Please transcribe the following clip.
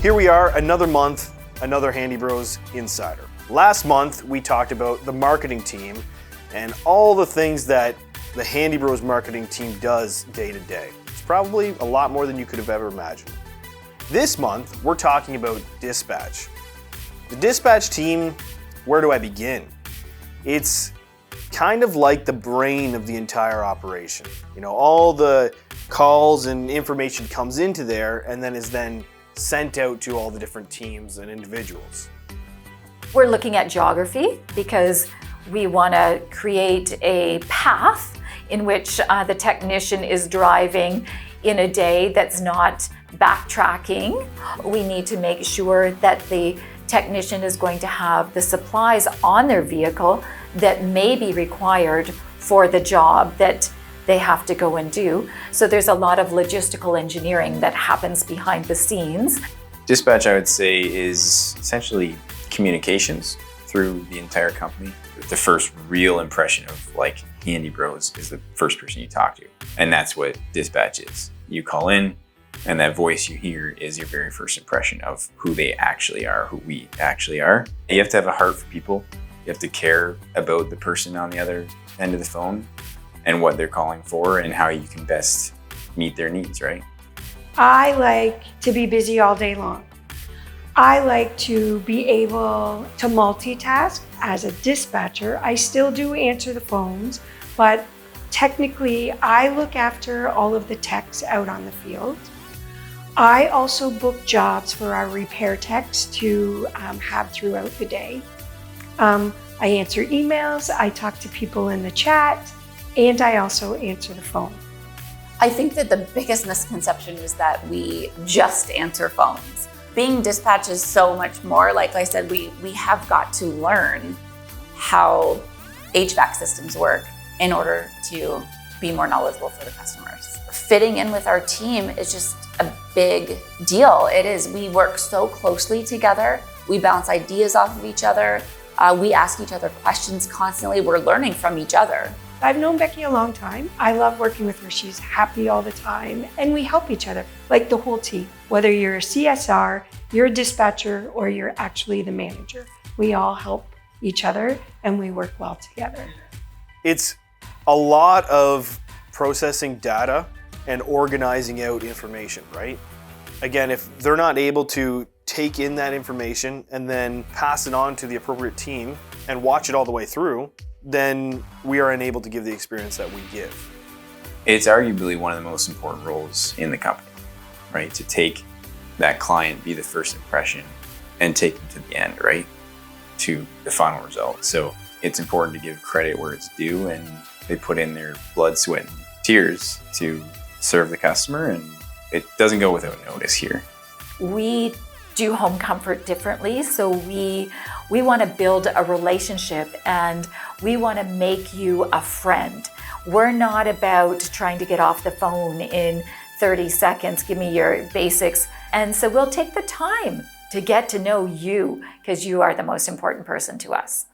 Here we are, another month, another Handy Bros Insider. Last month, we talked about the marketing team and all the things that the Handy Bros marketing team does day to day. It's probably a lot more than you could have ever imagined. This month, we're talking about dispatch. The dispatch team, where do I begin? It's kind of like the brain of the entire operation. You know, all the calls and information comes into there and then is then sent out to all the different teams and individuals. We're looking at geography because we want to create a path in which the technician is driving in a day that's not backtracking. We need to make sure that the technician is going to have the supplies on their vehicle that may be required for the job that they have to go and do. So there's a lot of logistical engineering that happens behind the scenes. Dispatch, I would say, is essentially communications through the entire company. The first real impression of like Handy Bros is the first person you talk to. And that's what dispatch is. You call in and that voice you hear is your very first impression of who they actually are, who we actually are. You have to have a heart for people. You have to care about the person on the other end of the phone and what they're calling for and how you can best meet their needs, right? I like to be busy all day long. I like to be able to multitask. As a dispatcher, I still do answer the phones, but technically I look after all of the techs out on the field. I also book jobs for our repair techs to have throughout the day. I answer emails, I talk to people in the chat, and I also answer the phone. I think that the biggest misconception is that we just answer phones. Being dispatch is so much more. Like I said, we have got to learn how HVAC systems work in order to be more knowledgeable for the customers. Fitting in with our team is just a big deal. It is. We work so closely together. We bounce ideas off of each other. We ask each other questions constantly. We're learning from each other. I've known Becky a long time. I love working with her. She's happy all the time, and we help each other, like the whole team. Whether you're a CSR, you're a dispatcher, or you're actually the manager, we all help each other and we work well together. It's a lot of processing data and organizing out information, right? Again, if they're not able to take in that information and then pass it on to the appropriate team and watch it all the way through, then we are unable to give the experience that we give. It's arguably one of the most important roles in the company, right? To take that client, be the first impression, and take them to the end, right? To the final result. So it's important to give credit where it's due, and they put in their blood, sweat, and tears to serve the customer, and it doesn't go without notice here. We do home comfort differently, so we want to build a relationship and we want to make you a friend. We're not about trying to get off the phone in 30 seconds, give me your basics. And so we'll take the time to get to know you because you are the most important person to us.